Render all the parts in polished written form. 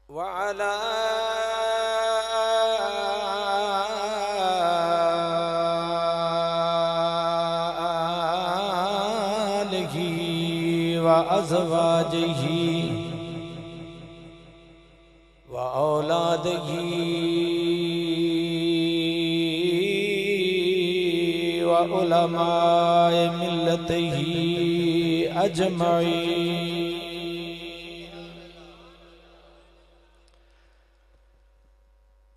وعلى آله وأزواجه وأولاده وعلماء ملته أجمعين.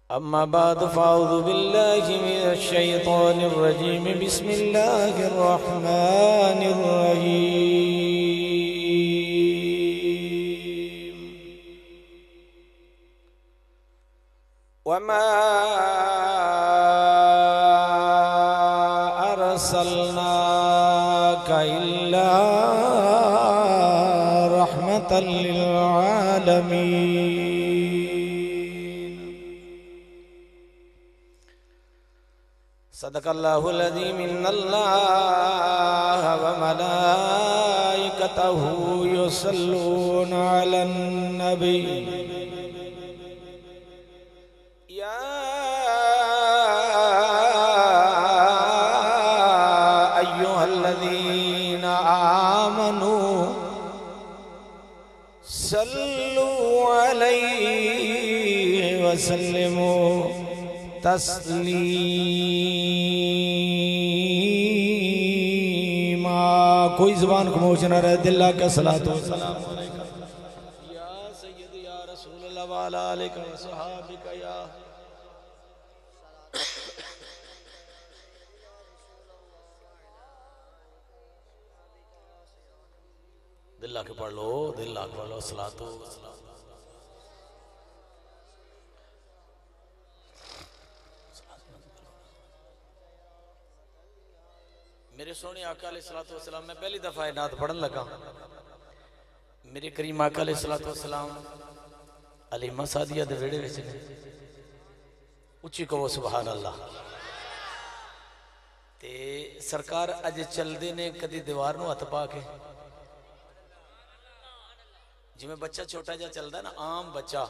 أما بعد فأعوذ بالله من الشيطان الرجيم. بسم الله الرحمن الرحيم. وما أرسلناك إلا رحمة للعالمين. صدق الله العظيم. إن الله وملائكته يصلون على النبي يا أيها الذين آمنوا صلوا عليه وسلموا تسلیما. کوئی زبان خاموش نہ رہے. دل کا صلاۃ و سلام علیکم یا سید یا رسول اللہ وعلی آلک و صحابک یا دل کے پڑھ لو. دل کے پڑھ لو. صلاۃ و سلام. میرے سونے آقا علیہ السلام میں پہلی دفعہ نعت پڑھن لگا. میرے کریم آقا علیہ السلام علیمہ سعدیہ دے ویڑے وچ نے. اچھی کہو سبحان اللہ. تے سرکار اج چل دے نے کدی دیوار نو ہتھ پا کے, جی میں بچہ چھوٹا جا چل دا نا عام بچہ,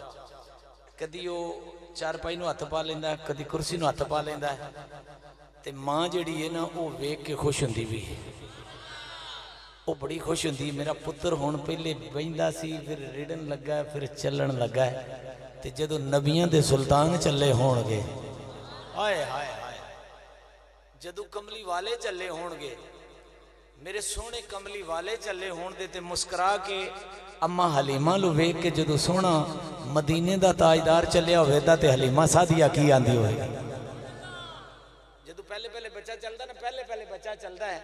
کدی وہ چارپائی نو ہتھ پا لیندا ہے, کدی کرسی نو ہتھ پا لیندا ہے. تے ماں جڑی ہے نا وہ ویکھ کے خوش ہوندی بھی ہے. وہ بڑی خوش ہوندی. میرا پتر ہون پہلے بیندا سی, پھر ریڑن لگا ہے, پھر چلن لگا ہے. تے جدو نبیاں دے سلطان چلے ہون گے, ہائے ہائے ہائے, جدو کملی والے چلے ہون گے, میرے سونے کملی والے چلے ہون دے, تے مسکرا کے اما حلیمہ لو ویکھ کے جدو سونا مدینے دا تاجدار چلیا ہوئے دا, تے حلیمہ سعدیہ کی آندی ہوئے گی. پہلے بچہ چلتا نا, پہلے بچہ چلتا ہے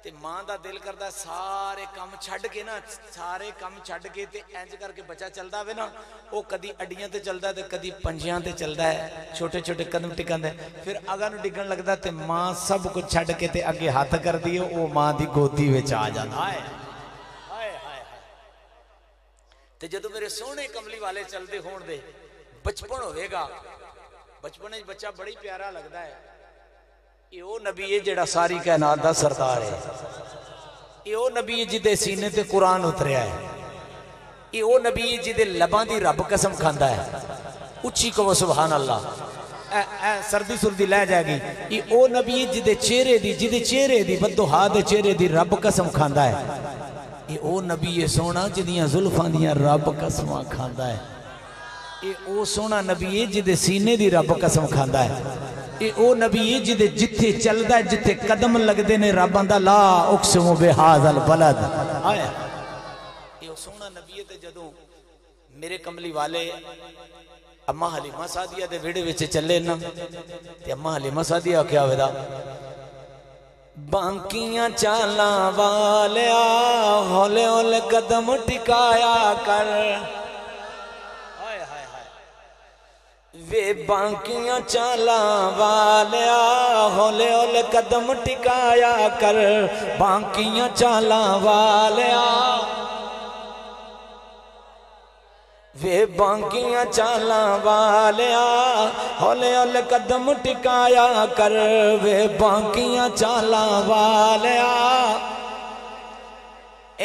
تے ماں دا دل کرتا ہے سارے کام چھڑ کے نا, سارے کام چھڑ کے تے اینج کر کے بچہ چلتا ہوئے نا, وہ کدی اڈیاں تے چلتا ہے تے کدی پنجیاں تے چلتا ہے, چھوٹے چھوٹے قدم ٹکن دے, پھر آگا نو ڈگن لگتا ہے تے ماں سب کچھ چھڑ کے تے اگے ہاتھ کر دیئے, وہ ماں دی گودی وچ آ جاتا ہے. تے جدو میرے سونے کملی والے چل دے ہون دے, بچپن ہوئے گا, بچپن بچہ بڑی پیارا لگتا ہے. یہ وہ نبی ہے جڑا ساری کائنات دا سردار ہے. یہ وہ نبی ہے جدے سینے تے قرآن اتریا ہے. یہ وہ نبی ہے جدے لباں دی رب قسم کھاندا ہے. اچھی کہو سبحان اللہ. سردی سردی لے جائے گی. یہ وہ نبی ہے جدے چہرے دی بدوہا دے چہرے دی رب قسم کھاندا ہے. یہ وہ نبی ہے سونا جدیاں زلفاں دیاں رب قسماں کھاندا ہے. یہ وہ سونا نبی ہے جدے سینے دی رب قسم کھاندا ہے. یہ او نبی جدے جتھے چلدا ہے, جتھے قدم لگ دے نے رب آندا لا اقسم بہذا البلد. آیا یہ سونا نبی تے جدوں میرے کملی والے اما حلیمہ سعدیہ دے ویڑے وچ چلے نا, تے اما حلیمہ سعدیہ کیا ہوئے دا, بانکیاں چالاں والیا ہولے ہولے قدم ٹکایا کر, وے بانکیاں چالاں والیا ہولے ہولے قدم ٹکایا کر, بانکیاں چالاں والیا وے بانکیاں چالاں والیا ہولے ہولے قدم ٹکایا کر, وے بانکیاں چالاں والیا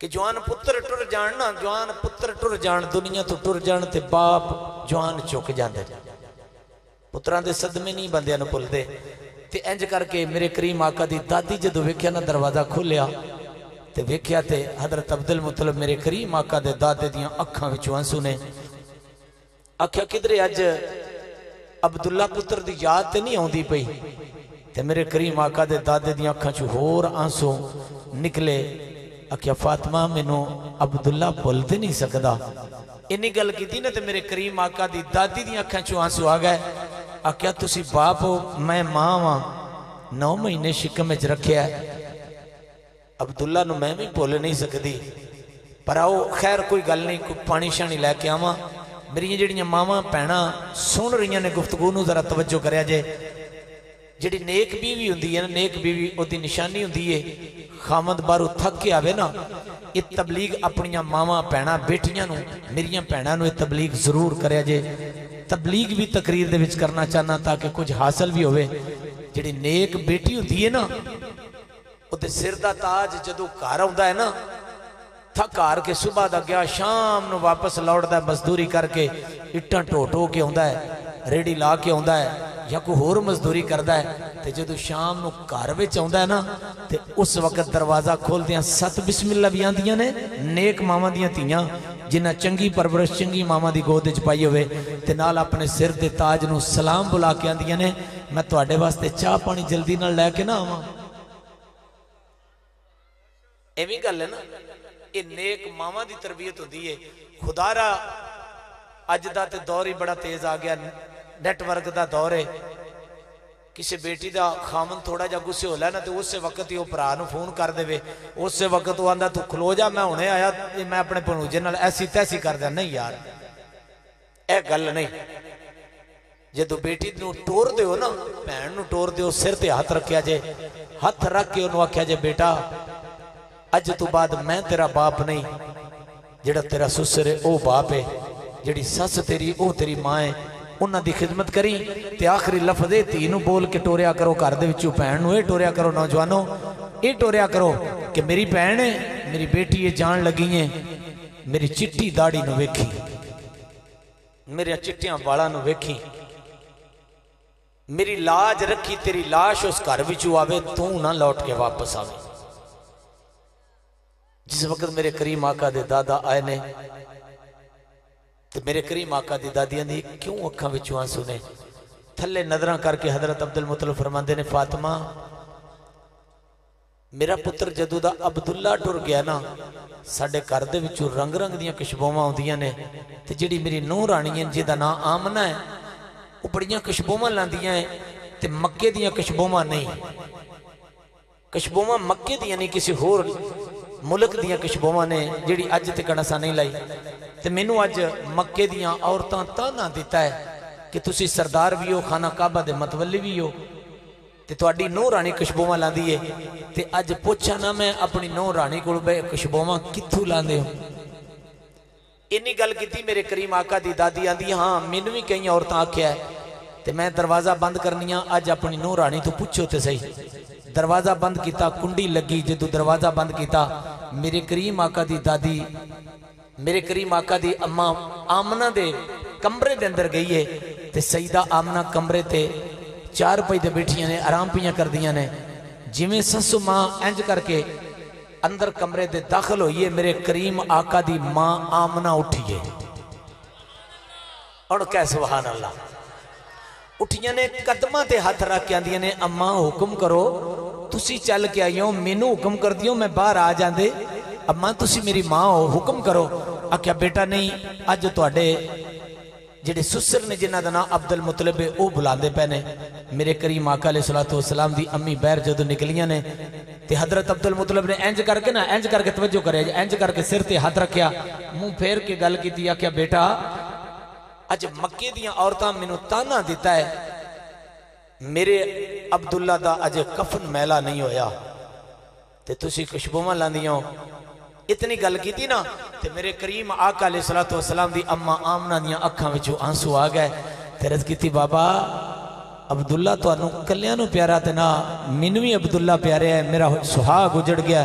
کہ جوان پتر ٹر جان نا، جوان پتر ٹر جان دنیا تو ٹر جان تے باپ جوان چک جاندے، پتران دے صدمے نہیں بندیاں نو پل دے۔ تے انج کر کے میرے کریم آقا دی دادی جدو ویکھیا نا دروازہ کھولیا تے ویکھیا تے حضرت عبدالمطلب میرے کریم آقا دے دادے دیاں اکھاں وچوں آنسو نے۔ آکھیا کدھرے اج عبداللہ پتر دی یاد تے نہیں ہوندی پئی؟ تے میرے کریم آقا دے دادے دیاں اکھاں چوں ہور آنسو نکلے۔ آکھیا فاطمہ مینوں عبداللہ بھول تے نہیں سکدا۔ انی گل کیتی نا تے میرے کریم آقا دی دادی دیاں اکھاں چوں آنسو آ گئے۔ آکھیا تسی باپ ہو میں ماں ہاں، 9 مہینے شکم وچ رکھیا ہے، عبداللہ نو میں بھی بھول نہیں سکدی، پر آؤ خیر کوئی گل نہیں، کوئی پانی شانی لے کے آواں۔ میری جڑیاں ماواں بھیناں سن رہی نے گفتگو نو ذرا توجہ کریا جے۔ جڑی نیک بیوی ہوندی ہے نا، نیک بیوی او دی نشانی ہوندی ہے خامد بارو تھک کے آوے نا، یہ تبلیغ اپنیاں ماواں بھیناں بیٹیاں نو، میریاں بھیناں نو یہ تبلیغ ضرور کریا جے۔ تبلیغ بھی تقریر دے وچ کرنا چاہنا تاکہ کچھ حاصل بھی ہوئے۔ جڑی نیک بیٹی ہوندی ہے نا، او دے سر دا تاج جدو گھر ہوندا ہے نا، تھک ہار کے صبح دا گیا شام نو واپس لوٹدا ہے مزدوری کر کے، اٹھاں ٹو کے ہوندا ہے، ریڑی لا کے ہوندا ہے یا کوئی ہور مزدوری کردا ہے، تے جدو شام نو گھر وچ ہوندا ہے نا تے اس وقت دروازہ کھولدیاں 7 بسم اللہ بھی آندیاں نے، نیک ماواں دیاں تیاں جنہ چنگی پرورش چنگی ماما دی گود وچ پائی ہوئے تے نال اپنے سر دے تاج نو سلام بلا کے آندیاں نے میں تواڈے واسطے چاہ پانی جلدی نال لے کے نہ آواں۔ ایویں گل ہے نا، یہ نیک ماما دی تربیت ہوندی ہے۔ خدا را اج دا تے دور ہی بڑا تیز آ گیا، نیٹ ورک دا دور ہے۔ کسی بیٹی دا خامن تھوڑا جا غصے ہو لے نا تے اس وقت ہی وہ بھرا نو فون کر دے وے، اس وقت وہ آندا تو کھلو جا میں ہونے آیا میں اپنے بھنوجے نال ایسی تیسی کر دیا۔ نہیں یار اے گل نہیں، جدو بیٹی نو ٹور دیو نا، بہن نو ٹور دیو، سر تے ہاتھ رکھیا جے، ہاتھ رکھ کے انہوں آکھیا جے بیٹا اج تو بعد میں تیرا باپ نہیں، جڑا تیرا سسر ہے او باپ ہے، جڑی سس تیری او تیری ماں ہے، انہاں دی خدمت کری تے آخری لفظ ہے تینوں بول کے ٹوریا کرو گھر دے وچوں بہن نو، اے ٹوریا کرو نوجوانوں، اے ٹوریا کرو کہ میری بہن ہے میری بیٹی ہے جان لگی ہیں، میری چٹی داڑھی نو ویکھی، میرے چٹیاں والا نو ویکھی، میری لاج رکھی، تیری لاش اس گھر وچوں آوے تو نہ لوٹ کے واپس آوے۔ جس وقت میرے کریم آقا دے دادا آئے نے تو میرے کریم آقا دی دادیاں دی کیوں اکھاں وچوں آنسو نے، تھلے نظراں کر کے حضرت عبدالمطلب فرماندے نے فاطمہ میرا پتر جدو دا عبداللہ ٹر گیا نا، ساڑھے گھر دے وچوں رنگ رنگ دیاں کشبوماں ہوندیاں نے، تے جڑی میری نو رانی ہیں جے دا نا آمنہ ہے وہ بڑیاں کشبوماں لاندیاں ہیں تے مکے دیاں کشبوماں نہیں، کشبوماں مکے دیاں نہیں کسی ہور ملک دیاں کشبوماں نے جڑی اج تے کنسا نہیں لائی، تے مینوں اج مکے دیاں عورتاں تانا دیتا ہے کہ تسی سردار بھی ہو، خانہ کعبہ دے متولی بھی ہو، تے تواڈی نو رانی کشبوماں لاندی ہے، تے اج پوچھا نہ میں اپنی نو رانی کول بے کشبوماں کتھوں لاندے ہو؟ انی گل کیتی میرے کریم آقا دی دادی آندی ہاں مینوں بھی کئی عورتاں آکھیا ہے، تے میں دروازہ بند کرنیاں اج اپنی نو رانی تو پوچھو تے صحیح۔ دروازہ بند کیتا، کنڈی لگی، جدو دروازہ بند کیتا میرے کریم آقا دی دادی میرے کریم آقا دی اماں آمنہ دے کمرے دے اندر گئی ہے، تے سیدہ آمنہ کمرے تے چار پئی دے بیٹھیاں نے آرام پیاں کر دیاں نے، جویں سسو ماں انج کر کے اندر کمرے دے داخل ہوئیے میرے کریم آقا دی ماں آمنہ اٹھئیے، اور کہ سبحان اللہ اٹھیاں نے قدمہ تے ہاتھ رکھ کے آندیاں نے اماں حکم کرو تسی چل کے آئیوں مینوں حکم کر دیوں میں باہر آ جاندے، اماں تسی میری ماں ہو حکم کرو۔ آکھیا بیٹا نہیں اج تواڈے جڑے سسر نے جنہ دا نام عبدالمطلب ہے او بلاندے پے نے۔ میرے کریم آقا علیہ السلام دی امی بیر جدو نکلیاں نے تے حضرت عبدالمطلب نے انج کر کے نا انج کر کے توجہ کرے انج کر کے سر تے ہاتھ رکھیا منہ پھیر کے گل کیتی آکھیا بیٹا اج مکے دیاں عورتاں مینوں تانا دیتا ہے میرے عبداللہ دا اج کفن میلا نہیں ہویا تے تسی کشبوماں لاندیاں اتنی گل کیتی نا تے میرے کریم آقا علیہ السلام دی اماں آمنہ دیاں اکھاں وچوں آنسو آ گئے تے عرض کیتی بابا عبداللہ تو انہوں کلیاں نو پیارا تے نا مینوں وی عبداللہ پیارے ہے میرا سہاگ اجڑ گیا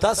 10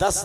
10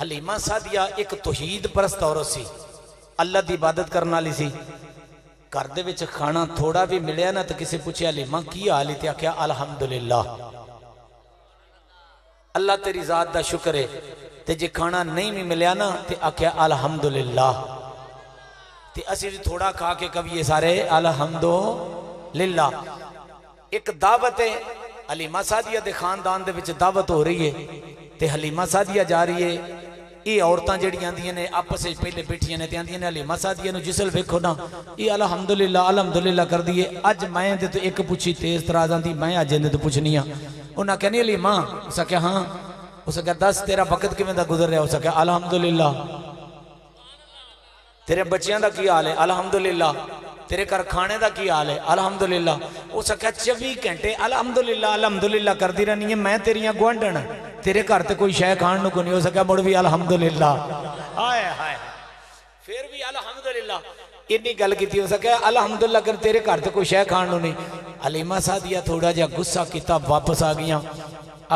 حلیمہ سعدیہ ایک توحید پرست عورت سی، اللہ دی عبادت کرنے والی سی۔ گھر دے وچ کھانا تھوڑا بھی ملیا نا تو کسی پوچھے حلیمہ کی حال ہے تے آکھیا الحمدللہ، اللہ تیری ذات دا شکر ہے۔ تے جے کھانا نہیں بھی ملیا نا تے آکھیا الحمدللہ، تے اسی بھی تھوڑا کھا کے کبھی سارے الحمدللہ۔ ایک دعوت ہے حلیمہ سعدیہ دے خاندان دے وچ دعوت ہو رہی ہے تے حلیمہ سعدیہ جا رہی ہے۔ یہ عورتاں جڑی آندیاں نے آپس وچ پہلے بیٹھیاں نے تے آندیاں نے حلیمہ سعدیہ نو جسل ویکھو نا یہ الحمدللہ الحمدللہ کر دیے۔ اج میں دے تو ایک پوچھی تیز تراز آندی، میں اج دے تو پوچھنی ہاں۔ انہاں کہنی حلیمہ، اسا کہ ہاں، اسا کہ دس تیرا وقت کیویں دا گزر رہا؟ اسا کہ الحمدللہ۔ تیرے بچیاں دا کی حال ہے؟ الحمدللہ۔ تیرے گھر کھانے دا کی حال ہے؟ الحمدللہ۔ اسا کہ 24 گھنٹے الحمدللہ الحمدللہ کر دی رہنی ہے، میں تیریاں گوانڈن، تیرے گھر تے کوئی شے کھان نو کو نہیں ہو سکا، مڑ بھی الحمدللہ۔ ہائے ہائے، پھر بھی الحمدللہ اتنی گل کیتی، ہو سکا الحمدللہ کر تیرے گھر تے کوئی شے کھان نو نہیں۔ حلیمہ سعدیہ تھوڑا جا غصہ کیتا، واپس آ گیاں۔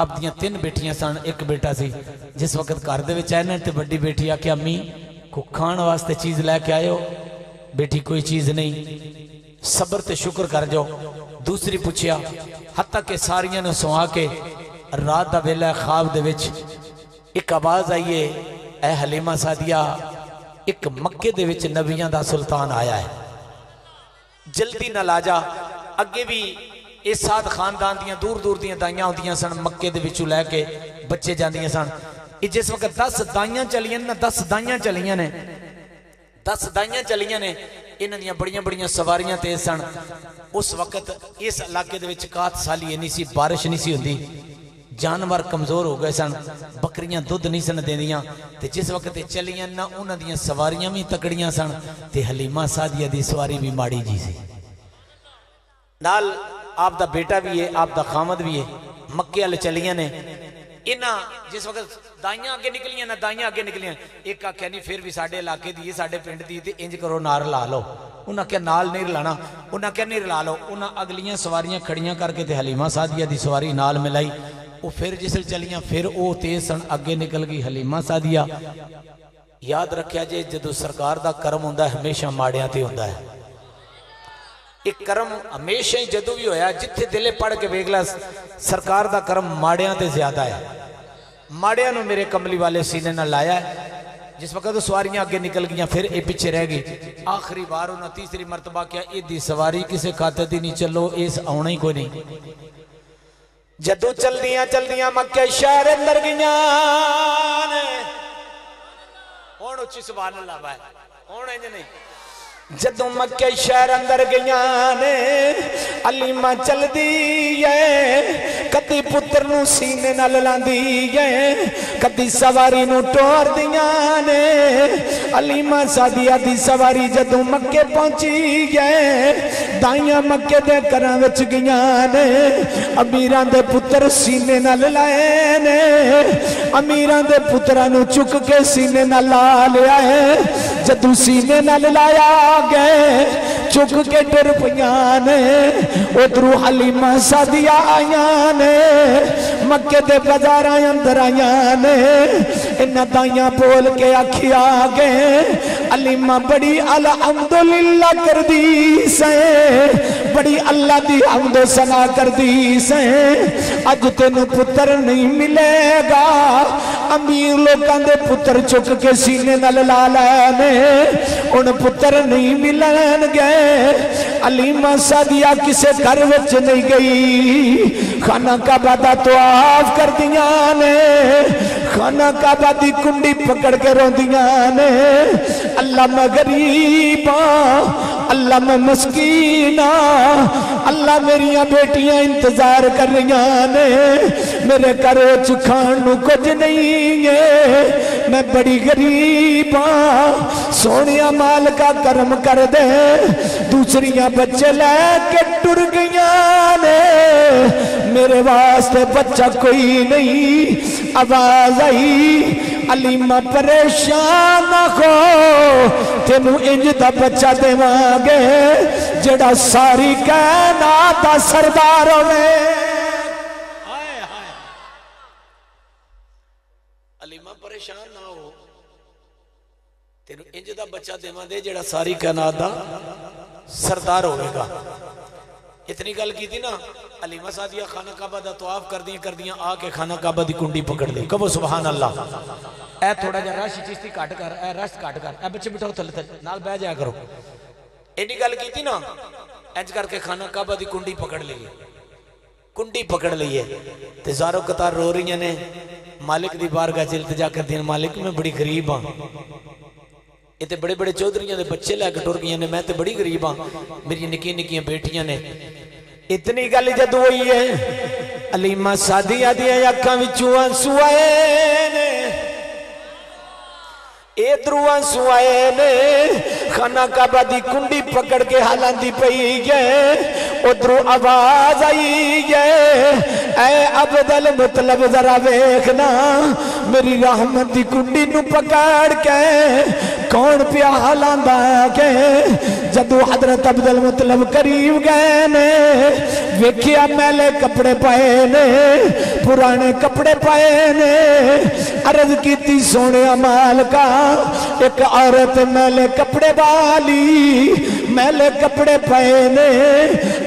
آپ دیاں 3 بیٹیاں سن، ایک بیٹا سی۔ جس وقت گھر دے وچ آئے نا تے بڑی بیٹی آ کہ امی کو کھان واسطے چیز لے کے آئے ہو؟ بیٹی کوئی چیز نہیں، صبر تے شکر کر جاؤ۔ دوسری پوچھیا، حتیٰ کہ ساریاں نے سوا کے رات دا ویلہ خواب دے وچ ایک آواز آئیے، اے حلیمہ سعدیہ ایک مکے دے وچ نبیاں دا سلطان آیا ہے، جلدی نہ لاجا۔ اگے بھی اس ساتھ خاندان دیاں دور دور دیاں دائیاں ہوندیاں سن، مکے دے وچوں لے کے بچے جاندیاں سن۔ جس وقت 10 دائیاں چلیاں نا، 10 دائیاں چلیاں نے، 10 دائیاں چلیاں نے، انہاں دیاں بڑیاں بڑیاں سواریاں تیز سن۔ اس وقت اس علاقے دے وچ کات سالی نہیں سی، بارش نہیں سی ہوندی، جانور کمزور ہو گئے سن، بکریاں دودھ نہیں سن دیندیاں۔ تے جس وقت چلیاں نا انہاں دیاں سواریاں بھی تکڑیاں سن تے حلیمہ سعدیہ دی سواری بھی ماڑی جی سی۔ نال آپ دا بیٹا بھی ہے، آپ دا خامد بھی ہے، مکے والے چلیاں نے۔ انہاں جس وقت دائیاں آگے نکلیاں نا، دائیاں آگے نکلیاں، ایک آکھیا نہیں پھر بھی ساڈے علاقے دی، ساڈے پنڈ دی، تے انج کرو نال لا لو۔ انہاں کہا نال نہیں رلانا، انہاں کہا نہیں رلا لو۔ انہاں اگلیاں سواریاں کھڑیاں کر کے تے حلیمہ سعدیہ دی سواری نال ملائی۔ وہ پھر جسل چلیاں، پھر وہ تیز سن، اگے نکل گئی حلیمہ سعدیہ۔ یاد رکھیا جے جدو سرکار دا کرم ہوندا ہے ہمیشہ ماڑیاں تے ہوندا ہے۔ ایک کرم ہمیشہ ہی جدو بھی ہویا، جتھے دلے پڑھ کے ویکھ لا سرکار دا کرم ماڑیاں تے زیادہ ہے۔ ماڑیاں نو میرے کملی والے سینے نہ لایا ہے۔ جس وقت سواریاں آگے نکل گیاں پھر اے پیچھے رہ گئی۔ آخری بار انہاں تیسری مرتبہ کیا اے دی سواری کسے کھاتے دی نہیں، چلو اس آنا ہی کوئی نہیں۔ جدو چل دیاں مکہ شہر اندر گیاں ہون اچھی سبحان اللہ بھائی، ہون انج نہیں۔ جدو مکہ شہر اندر گیاں نے حلیمہ چل دی ہے، کدی پتر نو سینے نال لاندی ہے، کدی سواری نو ٹور دیاں نے۔ حلیمہ سعدیہ دی سواری جدو مکے پہنچی ہے، دائیاں مکے دے گھراں وچ گیاں نے، امیراں دے پتر سینے نال لائے نے، امیراں دے پتراں نو چک کے سینے نال لا لیا ہے۔ جدو سینے نال لایا گئے چک کے ڈر پیاں نے، ادھرو حلیمہ سعدیہ آیاں نے، مکے دے بازاراں اندر آیاں نے۔ انہاں دائیاں بول کے آکھی آگے حلیمہ بڑی الحمدللہ کر دی سے، بڑی اللہ دی حمد و ثنا کر دی سے۔ اج تینوں پتر نہیں ملے گا، امیر لوکاں دے پتر چک کے سینے نال لا لینے، ان پتر نہیں ملن گئے۔ حلیمہ سعدیہ کسے گھر وچ نہیں گئی، خانہ کعبہ دا طواف کر دیاں نے، خانہ کعبہ دی کنڈی پکڑ کے رو دیاں نے۔ اللہ میں غریباں، اللہ میں مسکیناں، اللہ میریاں بیٹیاں انتظار کر رہیاں نے، میرے گھر وچ کھان نو کچھ نہیں ہے، میں بڑی غریباں، سونیا مال کا کرم کر دے۔ دوسریاں بچے لے کے ٹر گیاں نے، میرے واسطے بچہ کوئی نہیں۔ آواز آئی حلیمہ پریشان نہ ہو، تینوں انج دا بچہ دیواں گے جڑا ساری کائنات دا سردار ہوئے۔ حلیمہ پریشان پریشان نہ ہو تینوں انج دا بچہ دیواں دے جڑا ساری کائنات دا سردار ہوئے گا اتنی گل کی تھی نا علیمہ سعدیہ خانہ کعبہ دا طواف کر دیاں آ کے خانہ کعبہ دی کنڈی پکڑ لی کہو سبحان اللہ اے تھوڑا جا رش چیزی کٹ کر اے رش کٹ کر اے بچے بٹھاؤ تھلے تھلے نال بہ جایا کرو اینی گل کی تھی نا انج کر کے خانہ کعبہ دی کنڈی پکڑ لیے تے زارو قطار رو رہی ہیں نے مالک دی بارگاہ چ التجا کر دین مالک میں بڑی غریب ہاں یہ تے بڑے بڑے چودھریاں دے بچے لے کے ٹر گئے نے میں تے بڑی غریب ہاں میری نکی نکیاں بیٹیاں نے اتنی گل جدو ہوئی ہے علیمہ سعدیہ دیاں اکھاں وچوں آنسو آئے نے ادھروں آنسو آئے نے خانہ کعبہ دی کنڈی پکڑ کے حالان دی پئی گئے ادھروں آواز آئی گئے اے عبدالمطلب ذرا ویکھنا میری رحمت دی کنڈی نو پکڑ کے کون پیا حالان دا کے جدو حضرت عبدالمطلب قریب گئے نے ویکھیا میلے کپڑے پائے نے پرانے کپڑے پائے نے عرض کیتی سونے مال کا ایک عورت میلے کپڑے والی میلے کپڑے پائے نے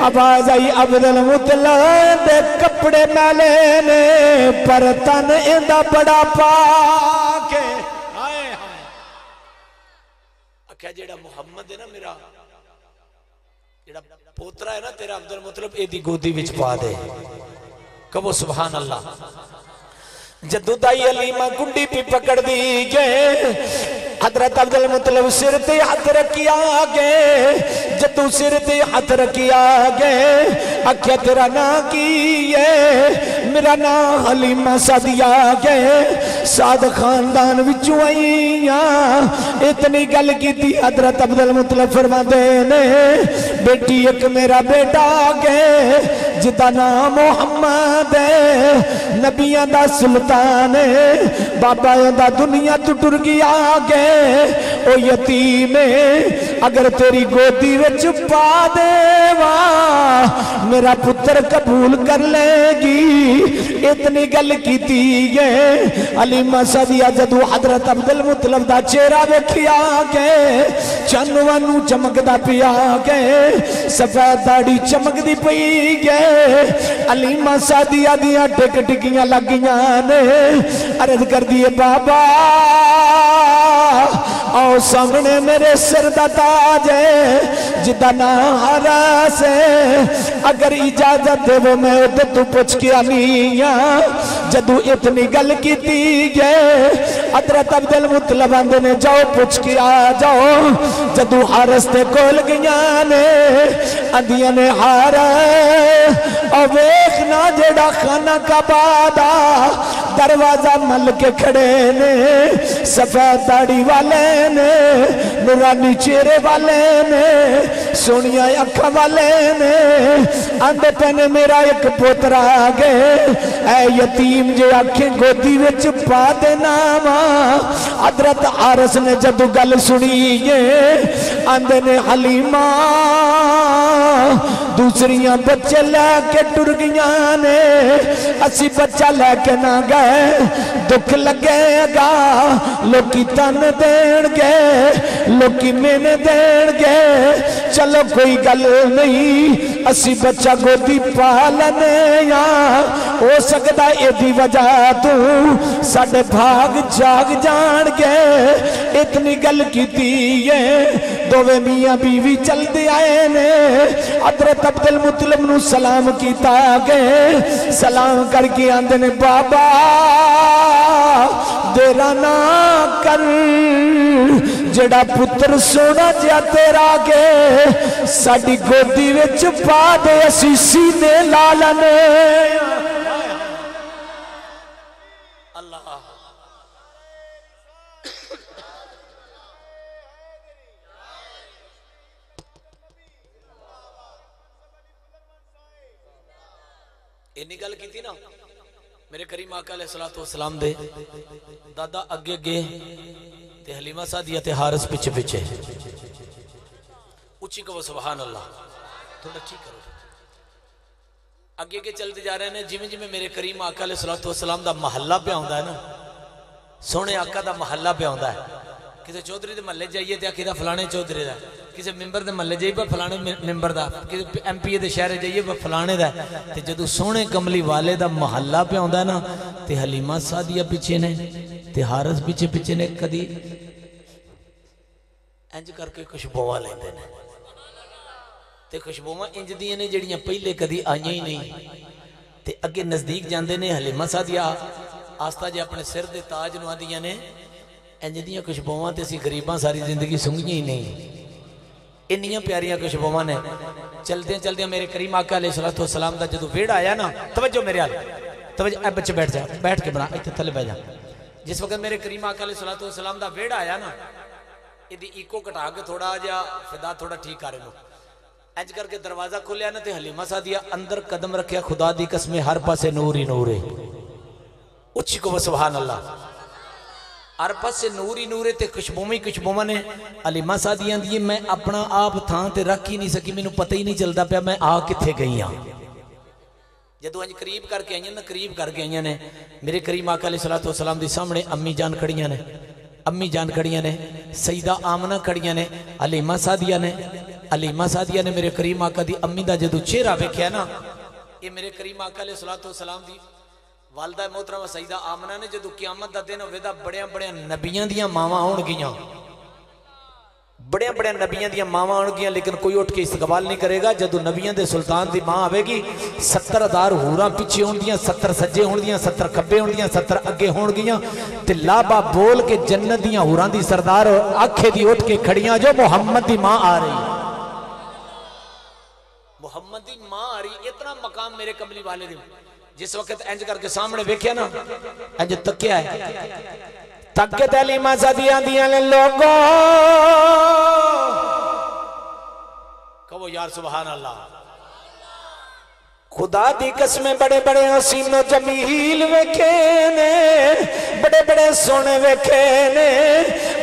آواز آئی عبدالمطلب دے کپڑے میلے نے پر تن ایندہ بڑا پاک ہے اکھا جیڑا محمد ہے نا میرا جیڑا پوترا ہے نا تیرا عبدالمطلب ایدی گودی وچ پا دے کہو سبحان اللہ جدو دائی علیمہ کنڈی پی پکڑ دی گئے حضرت عبدالمطلب سر تے ہاتھ رکھی آگے جدو سر تے ہاتھ رکھی آگے اکھیا تیرا نا کی ہے میرا نا علیمہ سعدیہ آگے سعد خاندان وچوں آئیاں اتنی گل کی تھی حضرت عبدالمطلب فرما دینے بیٹی ایک میرا بیٹا آگے جدا نام محمد ہے نبیان دا سلطان ہے بابا دا دنیا تو ٹر گیا آگے او یتیم اگر تیری گودی وچ پا دے میرا پتر قبول کر لے گی اتنی گل کی تھی علیمہ سعدیہ جدو حضرت عبدالمطلب دا چہرہ ویکھیا کے چنوانو چمک دا پیا کے سفید داڑھی چمک دی پئی گئے علیمہ سعدیہ دیاں ٹک ٹکیاں لگیاں نے عرض کر دیے بابا آؤ سامنے میرے سر دا تاج ہے جدا نہارا سے اگر اجازت دے وہ میں ادھے تو پوچھ کے آنیاں جدو اتنی گل کی دی گئے حضرت عبدالمطلب آندے نے جاؤ پوچھ کے آ جاؤ جدو حارستے کول گیاں نے اندیاں نے حارس اور ویکھنا جیڑا خانہ کا بادا دروازہ مل کے کھڑے نے سفید داڑھی والے نے نورانی چہرے والے نے سونیا اکھا والے نے آندے پہنے میرا ایک پوتر آگے اے یتیم جے آنکھیں گودی وچ پا دے ناما حضرت عارس نے جدو گل سنیے آندے نے حلیمہ دوسریاں بچے لے کے ٹر گیاں نے اسی بچہ لے کے نہ گئے دکھ لگے گا لوکی تن دین گے لوکی میں دین گے چلو کوئی گل نہیں اسی بچہ گودی پالنے یا ہو سکتا ایدی وجہ تو ساڑھے بھاگ جاگ جان گے اتنی گل کی دیئے دووے میاں بیوی چل دے آئے نے حضرت عبدالمطلب نو سلام کیتا گئے سلام کر کے آندے نے بابا دیرا نہ کر جڑا پتر سونا جیا تیرا گے ساڑی گودی وچ پا دے اسی سینے لالنے اللہ اینی گل کی تھی نا میرے کریم آقا علیہ السلام دے دادا اگے گے تے حلیمہ سعدیہ تے حارس پچھے پچھے اچھی کہو سبحان اللہ تھوڑا ٹھیک کرو اگے کے چلتے جا رہے ہیں جی میں میرے کریم آقا علیہ السلام دا محلہ پہ آؤں ہے نا سونے آقا دا محلہ پہ آندا ہے کسی چودھری دے محلے جائیے تے آکھے دا فلانے چودھری دا کسی ممبر دے محلے جائیے پر فلانے ممبر دا کسی ایم پی دے شہر جائیے پر فلانے دا تے جدو سونے کملی والے دا محلہ پہ آندا ہے نا تے حلیمہ سعدیہ پیچھے نے تے حارث پیچھے نے کدی انج کر کے خوشبوواں لیندے نے تے خوشبوواں انج دیاں نے جڑیاں پہلے کدی آئیاں ہی نہیں تے اگے نزدیک جاندے نے حلیمہ سعدیہ آستہ جے اپنے سر دے تاج نو آندیاں نے انج دیاں خوشبوواں تے اسی غریباں ساری زندگی سنگیاں ہی نہیں انیاں پیاریاں خوشبوواں نے چلدے میرے کریم آقا علیہ السلام دا جدو ویڑ آیا نا توجہ میرے حال توجہ اے بچے بیٹھ جا بیٹھ کے بنا ایتھے تھلے بیٹھ جا جس وقت میرے کریم آقا علیہ السلام دا ویڑ آیا نا ایدی ایکو کٹا کے تھوڑا جا فدا تھوڑا ٹھیک کرے لو انج کر کے دروازہ کھولیا نا تے حلیمہ سعدیہ اندر قدم رکھیا خدا دی قسم ہر پاسے نور ہی نور ہے اچھی کو سبحان اللہ ہر پاسے نور ہی نور ہے تے خوشبوواں نے حلیمہ سعدیہ دی میں اپنا آپ تھان تے رکھ ہی نہیں سکی مینوں پتہ ہی نہیں چلدا پیا میں آ کتھے گئی ہاں جدو انج قریب کر کے آئیاں نا قریب کر کے آئیاں نے میرے کریم آقا علیہ السلام دی سامنے امی جان کھڑیاں نے سیدہ آمنہ کھڑیاں نے حلیمہ سعدیہ نے میرے کریم آقا دی امی دا جدو چہرہ ویکھیا نا یہ میرے کریم آقا علیہ السلام دی والدہ محترمہ سیدہ آمنہ نے جدو قیامت دا دن ہوئے دا بڑے نبیاں دیاں ماواں ہون گیاں بڑے نبیاں دیاں ماواں ہون گیاں لیکن کوئی اٹھ کے استقبال نہیں کرے گا جدو نبیاں دے سلطان دی ماں آوے گی 70,000 حوراں پیچھے ہون گیاں 70 سجے ہون گیاں 70 کھبے ہون گیاں 70 اگے ہون گیاں تے لابا بول کے جنت دیاں حوراں دی سردار آنکھیں دی اٹھ کے کھڑیاں جو محمد دی ماں آ رہی محمد دی ماں آ رہی اتنا مقام میرے کملی والے دی جس وقت انج کر کے سامنے ویکھیا نا انج تکیا ہے تکت حلیمہ سعدیہ دیاں نے لوگوں کہو یار سبحان اللہ خدا دی قسمیں بڑے حسین و جمیل ویکھے نے بڑے سونے ویکھے نے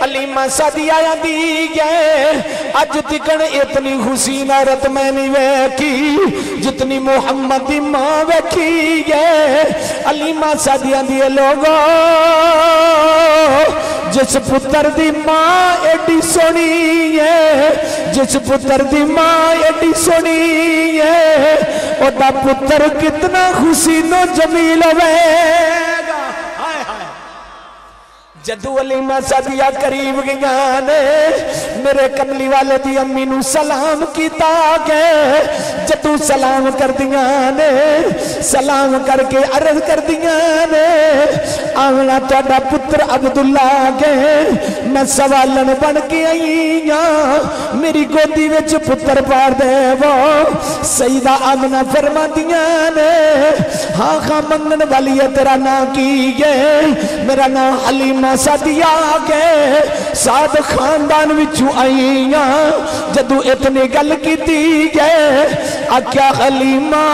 حلیمہ سعدیہ دی گئے اج تکن اتنی حسین عورت میں نہیں ویکھی جتنی محمد دی ماں ویکھی گئے حلیمہ سعدیہ دی لوگوں جس پتر دی ماں ایڈی سونی ہے جس پتر دی ماں ایڈی سونی ہے او دا پتر کتنا حسین و جمیل ہوئے گا جدو حلیمہ سعدیہ قریب گیا نے میرے کملی والے دی امی نو سلام کیتا گئے جدو سلام کر دیا نے سلام کر کے عرض کر دیا نے آونا تھوڑا پتر عبداللہ گئے میں سوالن بن کے آئی ہاں میری گودی وچ پتر پار دے وہ سیدہ آمنہ فرما دیا نے ہاں منگن والی ہے تیرا نا کی گئے میرا نا حلیمہ سعدیہ گئے ساتھ خاندان وچو آئیاں جدو اتنی گل کی دی گئے آکیا حلیمہ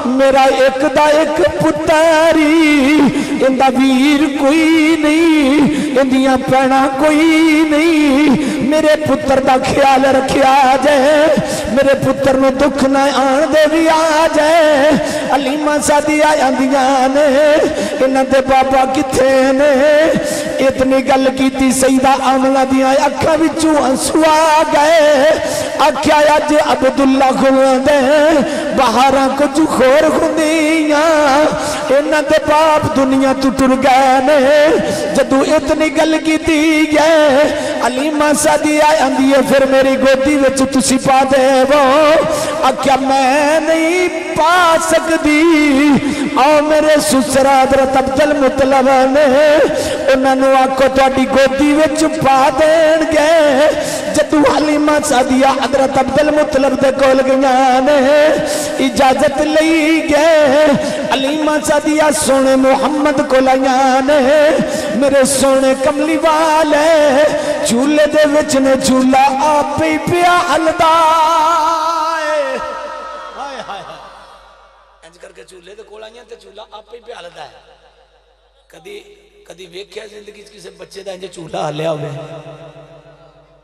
میرا ایک دا ایک پتاری اندہ ویر کوئی نہیں اندیاں پینا کوئی نہیں میرے پتر دا خیال رکھیا جائے میرے پتر نو دکھ نہ آن دے بھی آ جائے حلیمہ سعدیہ اندیاں نے انہاں دے بابا کتھے نے اتنی گل کی تھی سیدہ آمنہ دیاں اکھا وچوں آنسو آ گئے آکھیا اج عبداللہ خون دے بہاراں کو جو خور خندیاں انہاں دے باپ دنیا تو ٹر گئے نے جدو اتنی گل کی تھی گئے حلیمہ سعدیہ اندیے پھر میری گودی وچ تسی پا دے وہ آکھیا میں نہیں پا سکتی آؤ میرے سسرا حضرت عبدالمطلب نے انہوں نے آکھو تواڈی گودی وچ پا دین گے جدو حلیمہ سعدیہ حضرت عبدالمطلب دے کول گیا نے اجازت لئی گئے حلیمہ سعدیہ سونے محمد کو لیا نے میرے سونے کملی والے جھولے دے وچ نے جھولا آپ ہی پیا ہلدا انج کر کے جھولے دے کول آئیاں تے جھولا آپ ہی پیا ہلدا ہے کدی ویکھیا زندگی کسے بچے دا انج جھولا ہلیا ہوئے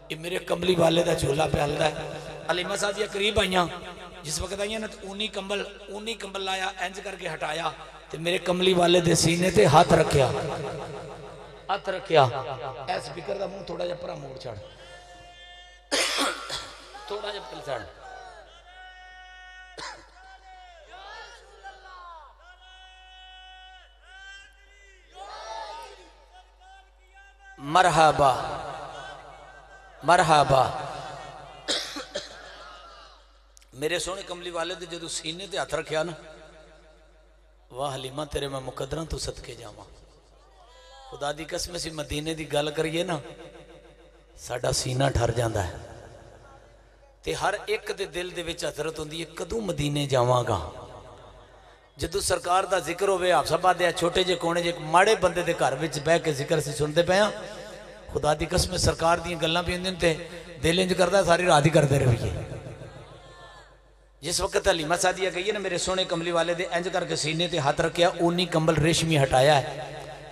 یہ میرے کملی والے دا جھولا پہ ہلدا ہے حلیمہ سعدیہ قریب آئیاں جس وقت آئیاں نا اونی کمبل لایا انج کر کے ہٹایا تے میرے کملی والے دے سینے تے ہاتھ رکھیا اے سپیکر دا منہ تھوڑا جا پرا موڑ چھڑ تھوڑا جا پل چھڑ مرحبا مرحبا میرے سونے کملی والے دے جدو سینے تے ہاتھ رکھیا نا واہ حلیمہ تیرے میں مقدرہ تو صدقے جاواں خدا دی قسم سی مدینے دی گل کریے نا ساڈا سینہ ٹھر جاندا ہے تے ہر ایک دے دل دے وچ حسرت ہوندی ہے کدوں مدینے جاواں گا جدو سرکار دا ذکر ہوئے آپ سب آدھے چھوٹے جے کونے جے ماڑے بندے دے گھر وچ بہ کے ذکر سی سنتے پے ہاں خدا دی قسم سرکار دی گلاں پہ ہوندے تے دل انج کردا ساری رات ہی کردے رہیے جس وقت حلیمہ سعدیہ گئی ہے نا میرے سونے کملی والے دے انج کر کے سینے تے ہاتھ رکھیا اونی کمبل ریشمی ہٹایا ہے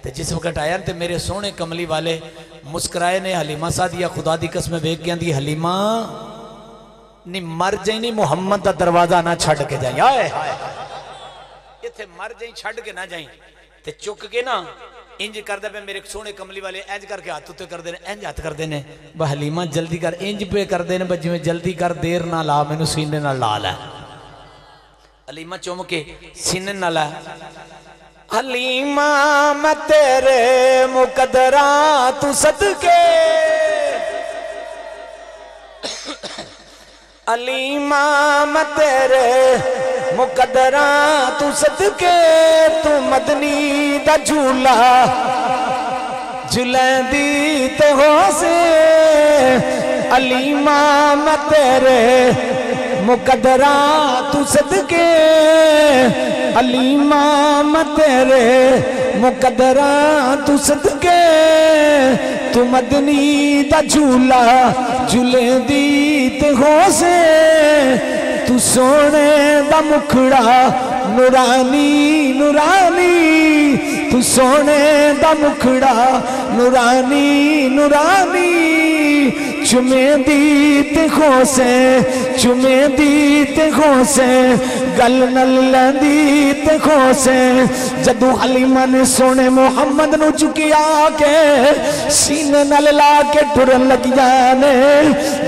تے جس وقت آیا تے میرے سونے کملی والے مسکرائے نے حلیمہ سعدیہ خدا دی قسم ویکھ کے اندی حلیمہ نہیں مر جائیں نہیں محمد دا دروازہ نہ چھڑ کے جائیں آئے یہ تھے مر جائیں چھڑ کے نہ جائیں تے چک کے نا انج کر دے پہ میرے سونے کملی والے انج کر کے ہاتھ ہوتے کر دینے انج ہاتھ کر دینے با حلیمہ جلدی کر انج پہ کر دینے با جو میں جلدی کر دیر نہ لا میں نو سینے نہ لا لے حلیمہ چوم کے سینے نہ لا حلیمہ میں تیرے مقدرہ تو صدقے حلیمہ میں تیرے مقدرہ تو صدقے تو مدنی دا جھولا جلیں دی تے ہو سے حلیمہ میں تیرے مقدرہ تو صدقے حلیمہ میں تیرے مقدرہ تو صدقے تو مدنی دا جھولا جلیں دی تے ہو سے تو سونے دا مکھڑا نورانی نورانی تو سونے دا مکھڑا نورانی نورانی چمیں دیت خوسے چمیں دیت خوسے گل نل دیت خوسے جدو حلیمہ نے سونے محمد نو چکی آکے سینے نل لا کے ٹرن لگ جانے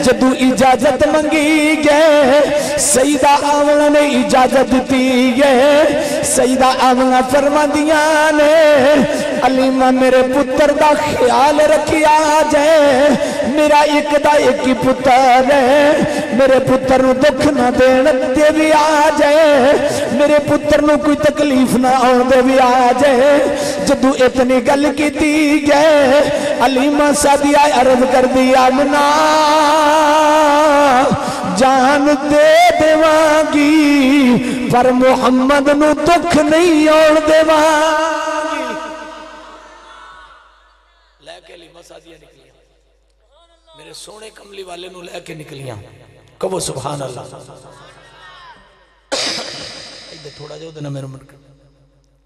جدو اجازت منگی گئے سیدہ آمنہ نے اجازت دی گئے سیدہ آمنہ فرما دیا نے حلیمہ میرے پتر دا خیال رکھیا جائے میرا ایک دا ایک ہی پتر ہے میرے پتر نو دکھ نہ دینے دے بھی آ جائے میرے پتر نو کوئی تکلیف نہ آن دے بھی آ جائے جدو اتنی گل کی دی گئے حلیمہ سعدیہ عرض کر دیا آمنہ جان دے دیوانگی پر محمد نو دکھ نہیں آن دیوانگی لے کے حلیمہ سعدیہ نکلی میرے سونے کملی والے نو لے کے نکلیاں کہو سبحان اللہ ایدھے تھوڑا جو دینا میرے من کر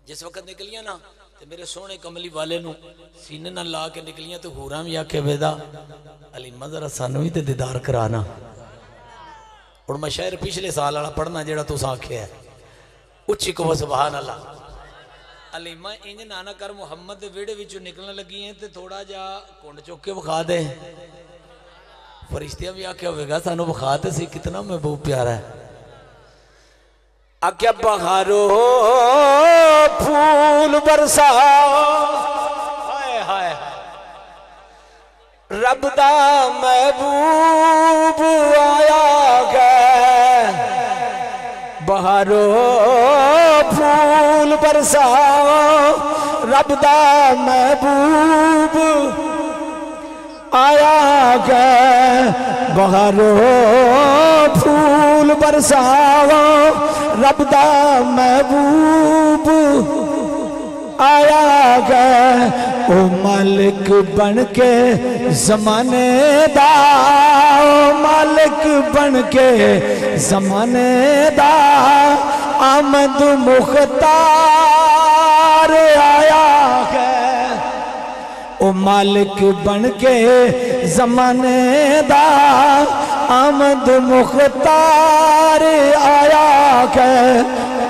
جس وقت نکلیاں نا تو میرے سونے کملی والے نو سینے نہ لا کے نکلیاں تو حورام یا کے ویدہ حلیمہ ذرا سانوی تے دیدار کرانا اور میں شاعر پچھلے سال آڑا پڑھنا جیڑا تو ساکھے ہے اچھی کہو سبحان اللہ حلیمہ انج نانا کر محمد دے ویڑے وچو نکلنے لگی ہیں تے تھوڑا جا کونڈ چوکے بخا دے فرشتیاں بھی آکے ہوئے گا سانو بخاتے سی کتنا محبوب پیارا ہے آکے بخارو پھول برسا ہائے ہائے رب دا محبوب آیا گئے بہارو پھول برسا رب دا محبوب آیا گئے بہارو پھول برساو رب دا محبوب آیا گئے او مالک بن کے زمانے دا او مالک بن کے زمانے دا آمد مختار آیا گئے او مالک بن کے زمانے دا آمد مختار آیا کہ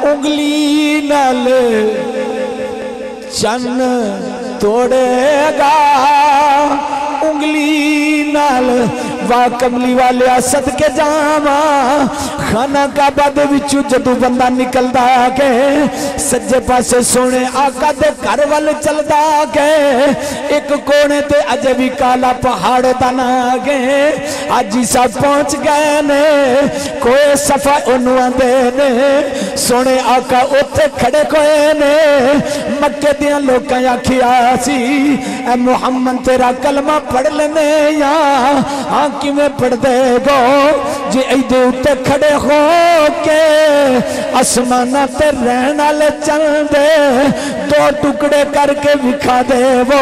انگلی نال چن توڑے گا انگلی نال واہ کملی والے صدقے جاواں خانہ کعبہ دے وچوں جدوں بندہ نکلدا گئے سجے پاسے سونے آقا دے گھر ول چلدا گئے ایک کونے تے اجے بھی کالا پہاڑ تنا گئے اج ہی سب پہنچ گئے نے کوئی صفا انہوں آندے نے سونے آقا اوتھے کھڑے کوئے نے مکے دیاں لوکاں آکھیا سی اے محمد تیرا کلمہ پڑھ لینے یا ہاں کی میں پڑھ دے گو جی ایدے اتے کھڑے ہو کے اسمانہ تے رہنا لے چل دے دو ٹکڑے کر کے بکھا دے وہ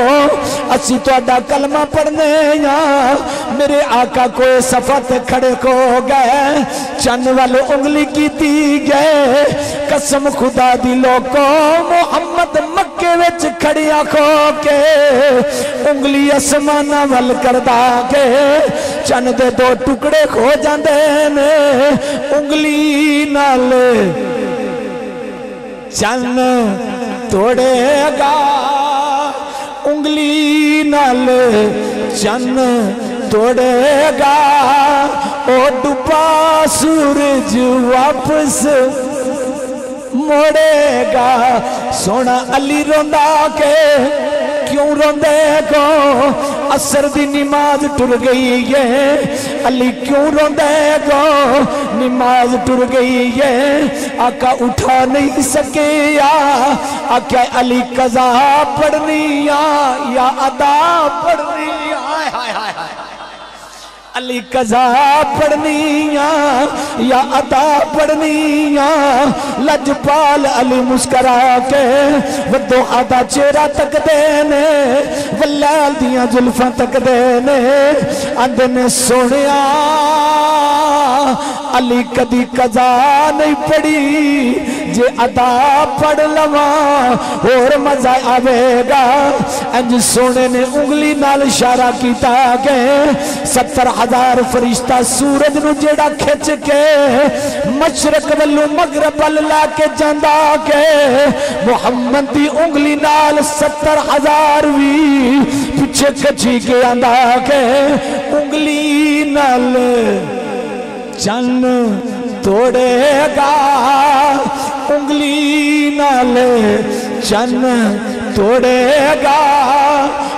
اسی تو اڈا کلمہ پڑھنے یا میرے آقا کوئی صفت کھڑے کو گئے چند والے انگلی کی دی گئے قسم خدا دی لوگوں محمد مکے وچ کھڑیا کھو کے انگلی اسمانہ ول کردہ کے چند دے دو ٹکڑے کھو جاندے نے انگلی نال چند توڑے گا انگلی نال چند توڑے گا او ڈوبا سورج واپس موڑے گا سونا علی روندا کے کیوں روندے گو عصر دی نماز ٹر گئی ہے علی کیوں روندے گو نماز ٹر گئی ہے آقا اٹھا نہیں سکیا آقا علی قضا پڑھنی یا ادا پڑھنی علی قضا پڑھنی یا ادا پڑھنی لجپال علی مسکرا کے ودو آدھا چہرہ تک دینے واللیل دیاں جلفاں تک دینے اندھنے سونیا علی کدی قضا نہیں پڑھی جے ادا پڑھ لواں اور مزہ آوے گا انج سونے نے انگلی نال اشارہ کیتا گئے 70,000 فرشتہ سورج نو جیڑا کھچ کے مشرق والو مغرب اللہ کے جاندہ کے محمد دی انگلی نال 70,000 وی پچھے کچھی کے آندہ کے انگلی نال چن توڑے گا انگلی نال چن توڑے گا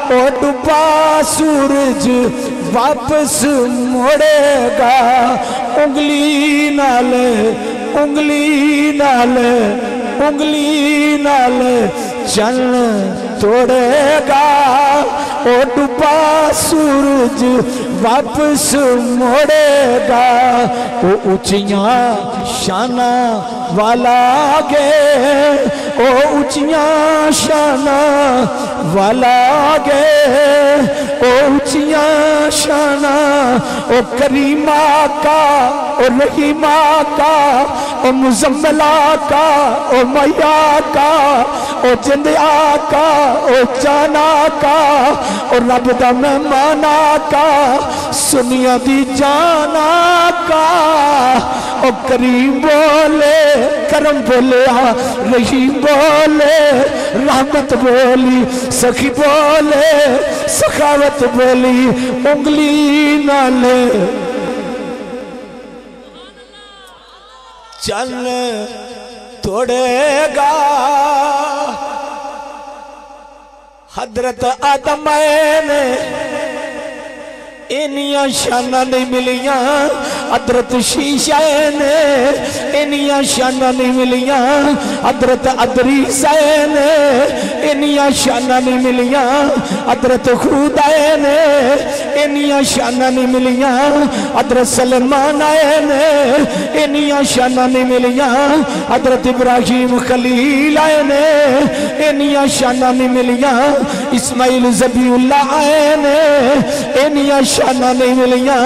او ڈوبا سورج واپس موڑے گا انگلی نال انگلی نال انگلی نال چن توڑے گا او ڈوبا سورج واپس موڑے گا او اونچیاں شانہ والا گے او اونچیاں شانہ والا گے او اونچیاں شانہ او کریمہ کا او رحیمہ کا او مزملہ کا او میا کا او جندیا کا او جانا کا او رب دا مہمانا کا سنیا دی جانا کا او کریم بولے کرم بولیا رحیم بولے رحمت بولی سخی بولے سخاوت بولی انگلی نال چل توڑے گا حضرت آدم نے انیاں شانہ نہیں ملیاں حضرت شیشہ نے انیاں شانہ نہیں ملیاں حضرت ادریس نے انیاں شانہ نہیں ملیاں حضرت خود نے انیاں شانہ نہیں ملیاں حضرت سلمان نے انیاں شانہ نہیں ملیاں حضرت ابراہیم خلیل نے انیاں شانہ نہیں ملیاں اسماعیل ذبیح اللہ نے انیاں شانہ نہیں ملیاں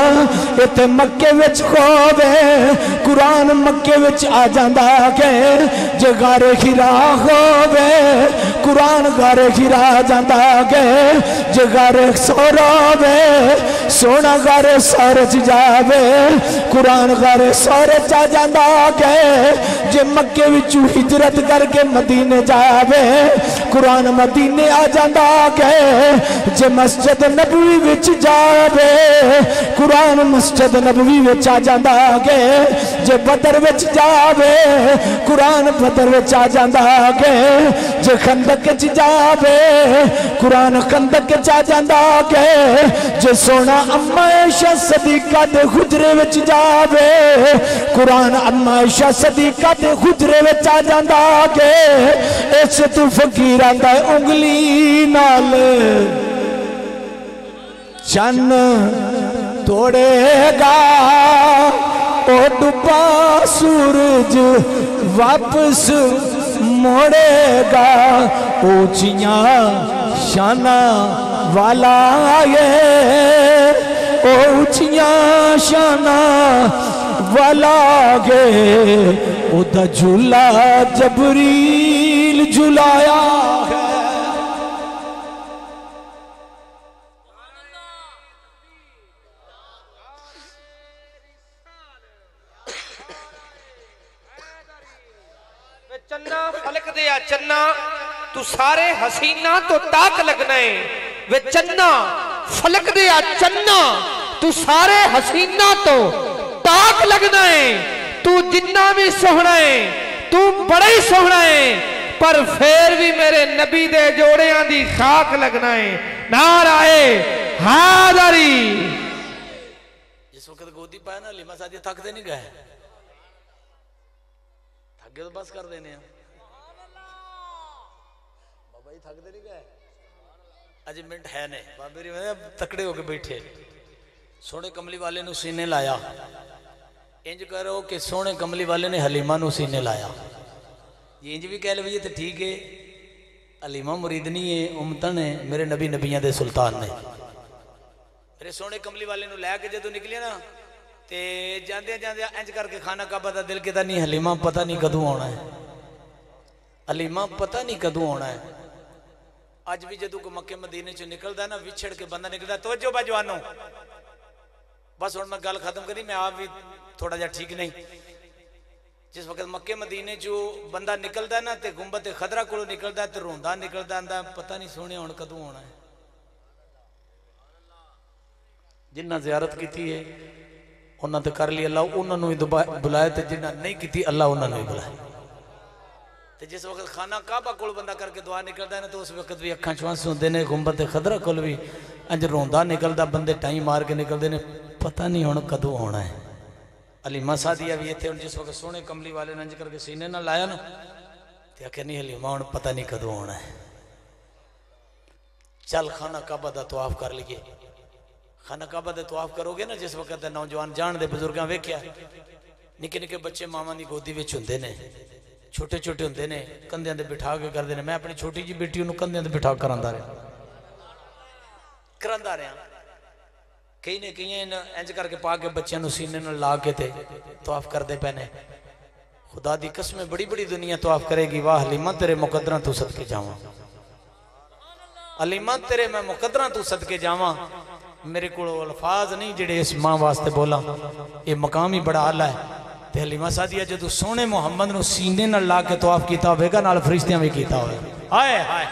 اتے مکے وچ خوبے قرآن مکے وچ آ جاندہ کے جے غار حرا خوبے قرآن قرآن گارے گرا جاندہ گے جے گارے سورا وے سونا گارے سارے جاوے قرآن گارے سارے جاندہ گے جے مکے وچو ہجرت کر کے مدینے جاوے قرآن مدینے آ جاندہ گے جے مسجد نبوی وچ جاوے قرآن مسجد نبوی وچ آ جاندہ گے جے بدر وچ جاوے قرآن بدر وچ آ جاندہ گے جے خندق وچ جاوے قرآن خندق وچ آ جاندہ گے جے سونا اما عائشہ صدیقہ دے حجرے وچ جاوے قرآن اما عائشہ صدیقہ دے حجرے وچ آ جاندہ گے ایسے تو فقیران دا انگلی نال چن توڑے گا او ڈوبا سورج واپس موڑے گا اونچیاں شانہ والا آئے اونچیاں شانہ والا آگے او دا جھولا جبریل جھولایا ہے چنا فلک دیا چنا تو سارے حسینہ تو تاک لگنا ہے وہ چنا فلک دیا چنا تو سارے حسینہ تو تاک لگنا ہے تو جنہ بھی سوہنا ہے تو بڑے سوہنا ہے پر پھر بھی میرے نبی دے جوڑے آندھی خاک لگنا ہے نعرہ حیدری جس وقت گودی پایا نا لیمہ ساتھی تھک دے نہیں گئے تھک گئے تو بس کر دینے ہیں بابا ہی تھک دے نہیں گئے اجی منٹ ہے نہیں بابا ری میں تکڑے ہو کے بیٹھے سونے کملی والے نو سینے لایا انج کرو کہ سونے کملی والے نے حلیمہ نو سینے لایا یہ انج بھی کہہ لے تو ٹھیک ہے حلیمہ مریدنی ہے امتن ہے میرے نبی نبیاں دے سلطان نے میرے سونے کملی والے نو لے کے جدو نکلے نا تے جاندے جاندے انج کر کے خانہ کعبہ دا دل کہتا نہیں حلیمہ پتہ نہیں کدوں ہونا ہے حلیمہ پتہ نہیں کدوں ہونا ہے آج بھی جدو کو مکہ مدینے چو نکل دا نا وچھڑ کے بندہ نکل دا توجہ با جوانوں بس اور میں گل ختم کری میں آپ بھی تھوڑا جا ٹھیک نہیں جس وقت مکہ مدینے جو بندہ نکل دا نا تے گنبد خضرہ کو نکل دا تے روندہ نکل دا پتہ نہیں سونے ہون کدوں ہونا ہے جنہ زیارت کی تھی ہے انہاں تے کر لی اللہ انہاں نو ہی بلائے تے جنہ نہیں کی تھی اللہ انہاں نو ہی بلائے تے جس وقت خانہ کعبہ کول بندہ کر کے دعا نکل دا نا تو اس وقت بھی اکھاں چوانسوں دینے گنبد خضرہ کول بھی انج روندہ نکل دا بندے ٹائم مار کے نکل دینے پتہ نہیں ہون کدوں ہونا ہے حلیمہ سادیہ بھی یہ تھے جس وقت سونے کملی والے نے انج کر کے سینے نہ لایا نا تے کہ نہیں حلیمہ ہون پتہ نہیں کدوں ہونا ہے چل خانہ کعبہ دا طواف کر لیے خانہ کعبہ دے طواف کرو گے نا جس وقت نوجوان جان دے بزرگاں ویکھیا نکے نکے بچے ماما دی گودی وچ ہوندے نے چھوٹے چھوٹے ہوندے نے کندھیاں تے بٹھا کے کردے نے میں اپنی چھوٹی جی بیٹی نوں کندھیاں تے بٹھا کراندا رہا کئی نے کئی انج کر کے پا کے بچیاں نوں سینے نال لا کے تے طواف کردے پینے خدا دی قسم بڑی بڑی دنیا طواف کرے گی واہ حلیمہ تیرے مقدراں تو صدقے جاواں حلیمہ تیرے میں مقدراں تو صدقے جاواں میرے کو الفاظ نہیں جڑے اس ماں واسطے بولا یہ مقام ہی بڑا اعلیٰ ہے تے حلیمہ سادیہ جدو سونے محمد نو سینے نال لا کے طواف کیتا ہوئے گا نال فرشتیاں بھی کیتا ہوئے ہائے ہائے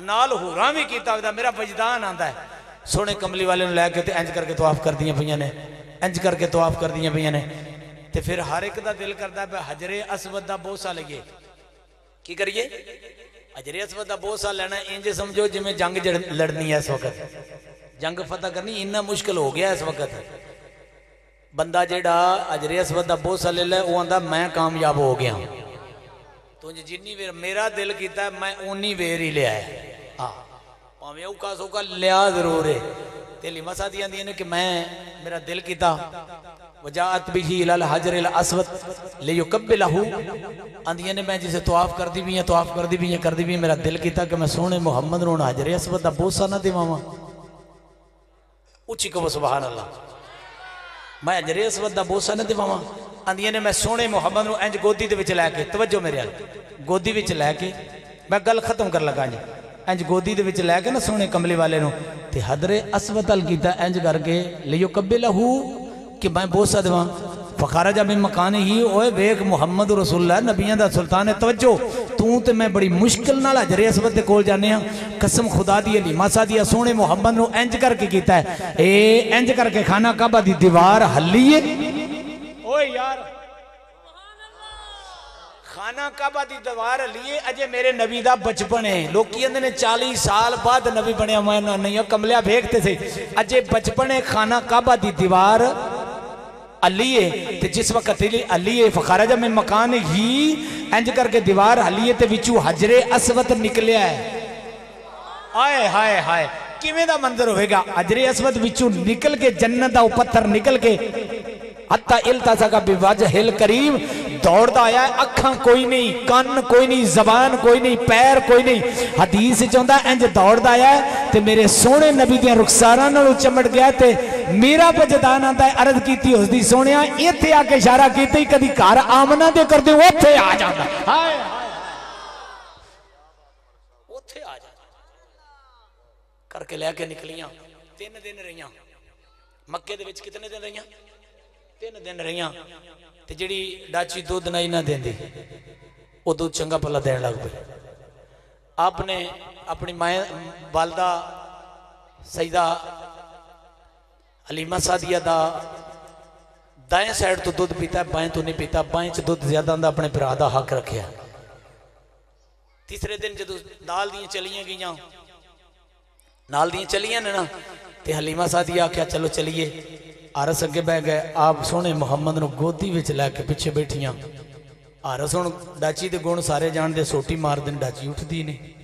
نال حوراں بھی کیتا ہوئے گا میرا وجدان آندا ہے سونے کملی والے نو لے کے تے انج کر کے طواف کر دیاں پئیاں نے انج کر کے طواف کر دیاں پئیاں نے تے پھر ہر ایک دا دل کردا ہے حجر اسود دا بوسہ لگے کی کریے حجر اسود دا بوسہ لینا انج سمجھو جی میں جنگ لڑنی ہے اس وقت جنگ فتح کرنی اتنا مشکل ہو گیا اس وقت بندہ جیڑا حجر اسود دا بوسہ لے لے وہ آندا میں کامیاب ہو گیا تو جنی ویر میرا دل کیتا ہے میں اونی ویر ہی لے آیا پاویں اوکا سوکا لیا ضرور ہے تے حلیمہ سادیہ آندیاں نے کہ میں میرا دل کیتا وجاءت به الى الحجر الاسود لیقبلہ آندیاں نے میں جسے طواف کر دی بھی ہیں طواف کر دی بھی ہیں میرا دل کیتا کہ میں سونے محمد نو حجر اسود دا بوسہ نہ دیواں اچھی کہو سبحان اللہ میں حجر اسود دا بوسہ نہ دیواں آندیاں نے میں سونے محمد نو انج گودی دے وچ لے کے توجہ میرے گودی وچ لے کے میں گل ختم کر لگا جی انج گودی دے وچ لے کے نا سونے کملی والے نو تے حضر اسود ال کیتا انج کر کے لیو قبلہو کہ میں بوسا دیواں فخرج من مکان ہی اوے ویکھ محمد رسول اللہ نبیوں دا سلطان ہے توجہ تو تے میں بڑی مشکل نال حضر اسود دے کول جانے ہاں قسم خدا دی حلیمہ سعدیہ سونے محمد نو انج کر کے کیتا ہے اے انج کر کے خانہ کعبہ دی دیوار ہلیے اوے یار خانہ کعبہ دی دیوار لیے اجے میرے نبی دا بچپن ہے لوگ کی اندھنے 40 سال بعد نبی بنے ہمیں نہیں کملیا بھیگتے سے اجے بچپن ہے خانہ کعبہ دی دیوار علیے تے جس وقت علیے فخرج من مکان ہی انج کر کے دیوار علیے تے وچو حجر اسود نکلیا ہے آئے ہائے ہائے کیویں دا منظر ہوئے گا حجر اسود وچو نکل کے جنت دا پتھر نکل کے حتی التزق بوجہ الکریم دوڑتا آیا ہے اکھاں کوئی نہیں کان کوئی نہیں زبان کوئی نہیں پیر کوئی نہیں حدیث چاہتا ہے انج دوڑتا آیا ہے تے میرے سونے نبی دیاں رخساراں نالوں چمٹ گیا تے میرا بجدان آتا ہے عرض کیتی اس دی سونیاں ایتھے آ کے اشارہ کیتے ہی کدی گھر آمنہ دے کر دے اوتھے آ جاتا ہائے اوتھے آ جاتا کر کے لے کے نکلیاں 3 دن رہیاں مکے دے وچ کتنے دن رہیاں 3 دن رہیاں تے جڑی ڈاچی دودھ نہیں نہ دین دی وہ دودھ چنگا پلا دین لگ پئی آپ نے اپنی مائیں والدہ سیدہ حلیمہ سعدیہ دا دائیں سائڈ تو دودھ پیتا ہے بائیں تو نہیں پیتا بائیں چ دودھ زیادہ اندہ اپنے برا دا حق رکھیا تیسرے دن جدو نال دیاں چلیاں گئیاں نال دیاں چلیاں نا تے حلیمہ سعدیہ کیا چلو چلیے آرس اگے بہ گئے آپ سونے محمد نو گودی وچ لے کے پیچھے بیٹھیاں آرس ہن ڈاچی دے گون سارے جان دے سوٹی مار دن ڈاچی اٹھ دی نہیں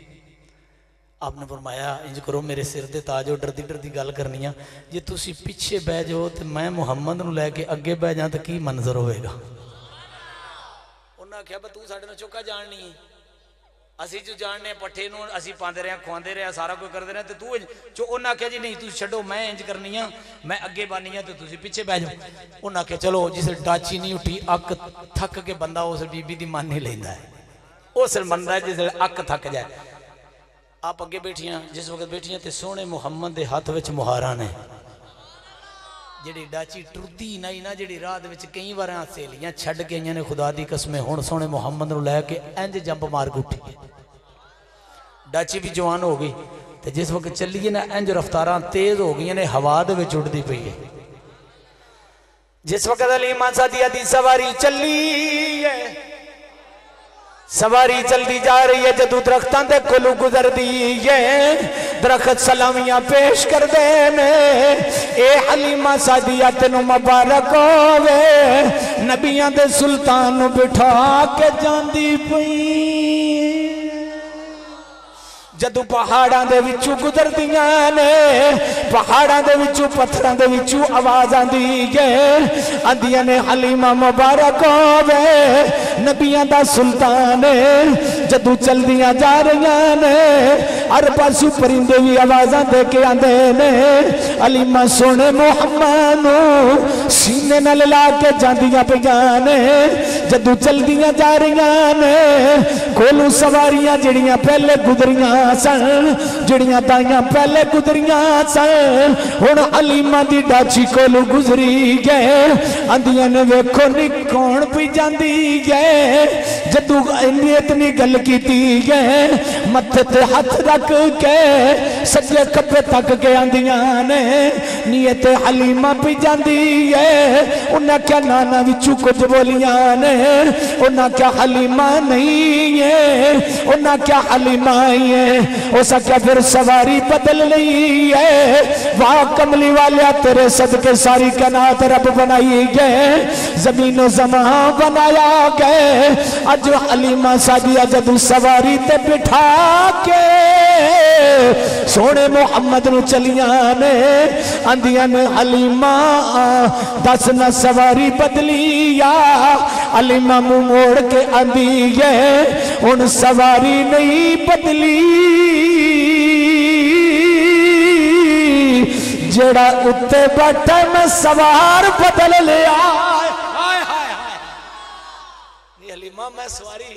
آپ نے فرمایا انج کرو میرے سر دے تاجو ڈردی ڈردی گل کرنیاں جے تسی پیچھے بہ جاؤ تے میں محمد نو لے کے اگے بہ جاں تے کی منظر ہوئے گا انہاں کہا با تو ساڈے نال چوکا جاننی ہے اسی جو جاننے پٹھے نو اسی پاندے رہے ہیں کھواندے رہے ہیں سارا کوئی کر دے رہے ہیں تو جو انہاں کہا جی نہیں تو چھڑو میں انج کرنی ہاں میں اگے بانی ہاں تو تسی پیچھے بہ جاؤ انہاں کہا چلو جسے ڈاچی نہیں اٹھی اک تھک کے بندہ اسے بی بی دی مان نہیں لیندہ ہے اسے بندہ ہے جسے اک تھک جائے آپ اگے بیٹھیاں جس وقت بیٹھیاں تے سونے محمد دے ہاتھ وچ مہاران ہے جڑی ڈاچی ٹردی نہیں نا جڑی رات وچ کئی بار سہیلیاں چھڈ کے نے خدا دی قسمیں ہن سونے محمد نو لے کے انج جمپ مار کے اٹھی ڈاچی بھی جوان ہو گئی تے جس وقت چلیے نا انج رفتاراں تیز ہو گئی نے ہوا دے وچ اڑدی پئی ہے جس وقت حلیمہ سعدیہ دی سواری چلی ہے سواری چلتی جا رہی ہے جدو درختاں دے کولو گزر دی ہے درخت سلامیاں پیش کر دینے اے حلیمہ سعدیہ تینو مبارک ہوئے نبیاں دے سلطان بٹھا کے جاندی پئی جدو پہاڑاں دے وچو گزر دیاں نے پہاڑاں دے وچو پتھراں دے وچو آواز آندی ہے آندیاں نے حلیمہ مبارک ہوئے نبیاں دا سلطان جدو چل دیاں جا رہیاں نے ہر پاسو پرندے بھی آوازاں دے کے آندے نے حلیمہ سونے محمد نو سینے نال لا کے جاندیاں پیاں نے جدو چل دیاں جا رہیاں نے کولو سواریاں جڑیاں پہلے گزریاں سن جڑیاں تائیاں پہلے گزریاں سن ہن حلیمہ دی ڈاچی کولو گزری گئے آندیاں نے ویکھو نی کون پی جاندی گئے جدو اتنی گل کیتی گئے متھے تے ہاتھ رکھ کے سجے کپے تک کے آندیاں نے نیت حلیمہ پی جاندی ہے انہاں کیا نانا وچو کچھ بولیاں نے انہاں کیا حلیمہ نہیں ہے انہاں کیا حلیمہ ہی ہے اسا کیا پھر سواری بدل لی ہے واہ کملی والیا تیرے صدقے ساری کائنات رب بنائی گئے زمین و زمان بنایا گئے اج حلیمہ سعدیہ جدو سواری تے بٹھا کے سونے محمد نو چلیاں نے اندیاں نے حلیمہ دس نہ سواری بدلی یا حلیمہ منہ موڑ کے اندی ہے ان سواری نہیں بدلی جڑا اتے بیٹھے میں سوار بدل لیا حلیمہ میں سواری